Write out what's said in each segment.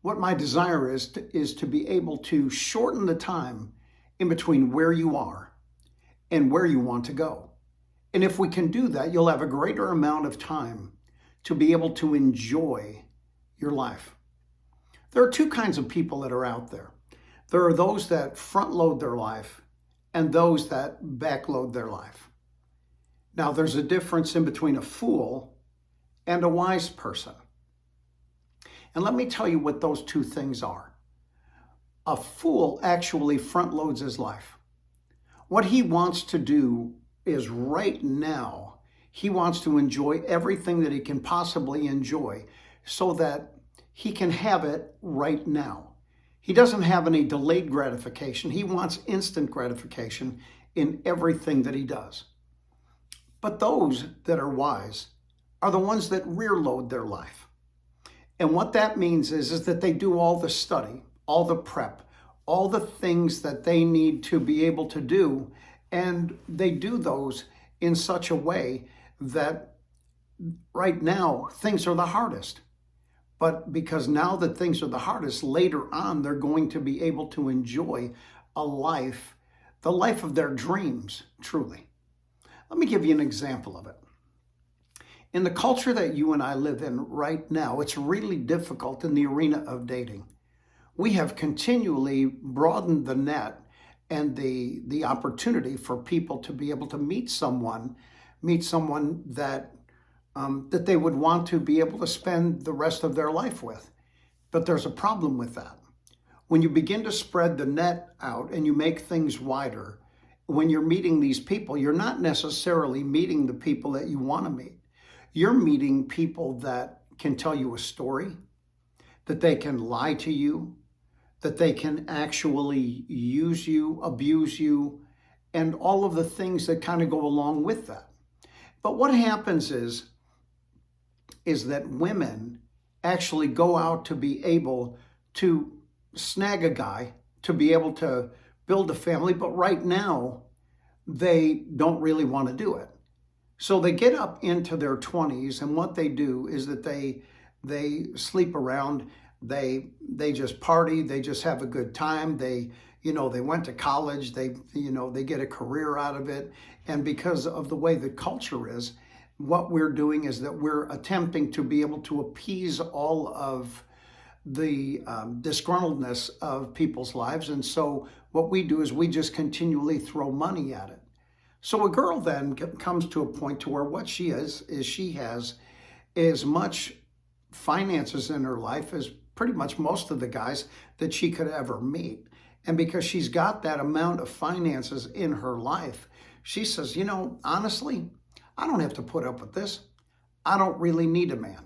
What my desire is to be able to shorten the time in between where you are and where you want to go. And if we can do that, you'll have a greater amount of time to be able to enjoy your life. There are two kinds of people that are out there. There are those that front load their life and those that backload their life. Now, there's a difference in between a fool and a wise person. And let me tell you what those two things are. A fool actually front loads his life. What he wants to do is right now, he wants to enjoy everything that he can possibly enjoy so that he can have it right now. He doesn't have any delayed gratification. He wants instant gratification in everything that he does. But those that are wise are the ones that rear load their life. And what that means is that they do all the study, all the prep, all the things that they need to be able to do. And they do those in such a way that right now things are the hardest. But because now that things are the hardest, later on, they're going to be able to enjoy a life, the life of their dreams, truly. Let me give you an example of it. In the culture that you and I live in right now, it's really difficult in the arena of dating. We have continually broadened the net and the opportunity for people to be able to meet someone that that they would want to be able to spend the rest of their life with. But there's a problem with that. When you begin to spread the net out and you make things wider, when you're meeting these people, you're not necessarily meeting the people that you want to meet. You're meeting people that can tell you a story, that they can lie to you, that they can actually use you, abuse you, and all of the things that kind of go along with that. But what happens is that women actually go out to be able to snag a guy, to be able to build a family, but right now they don't really want to do it. So they get up into their 20s, and what they do is that they sleep around, they just party, they just have a good time. They went to college, they get a career out of it. And because of the way the culture is, what we're doing is that we're attempting to be able to appease all of the disgruntledness of people's lives. And so what we do is we just continually throw money at it. So a girl then comes to a point to where what she is she has as much finances in her life as pretty much most of the guys that she could ever meet. And because she's got that amount of finances in her life, she says, honestly, I don't have to put up with this. I don't really need a man.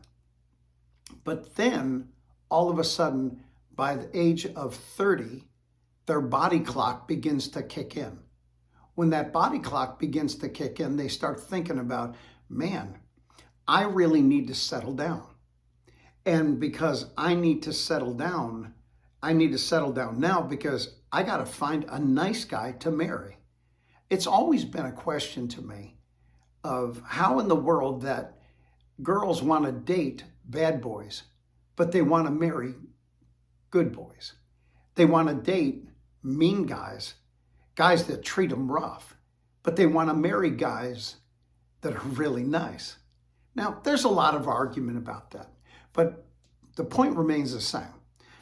But then all of a sudden, by the age of 30, their body clock begins to kick in. When that body clock begins to kick in, they start thinking about, man, I really need to settle down. And because I need to settle down now because I got to find a nice guy to marry. It's always been a question to me of how in the world that girls want to date bad boys, but they want to marry good boys. They want to date mean guys that treat them rough, but they want to marry guys that are really nice. Now, there's a lot of argument about that, but the point remains the same.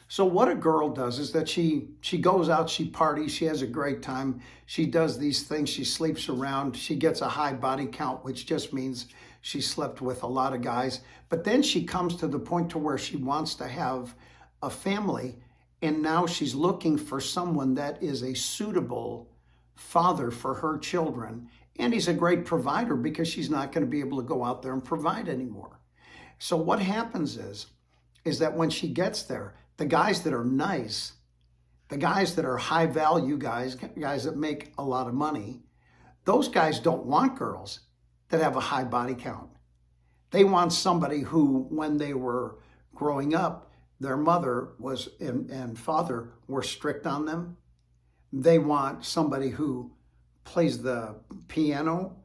So what a girl does is that she goes out, she parties, she has a great time, she does these things, she sleeps around, she gets a high body count, which just means she slept with a lot of guys. But then she comes to the point to where she wants to have a family, and now she's looking for someone that is a suitable father for her children. And he's a great provider because she's not going to be able to go out there and provide anymore. So what happens is that when she gets there, the guys that are nice, the guys that are high value guys that make a lot of money, those guys don't want girls that have a high body count. They want somebody who, when they were growing up, their mother was and father were strict on them. They want somebody who plays the piano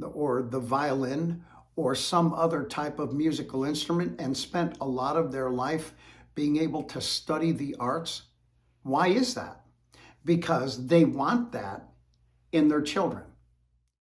or the violin or some other type of musical instrument and spent a lot of their life being able to study the arts. Why is that? Because they want that in their children.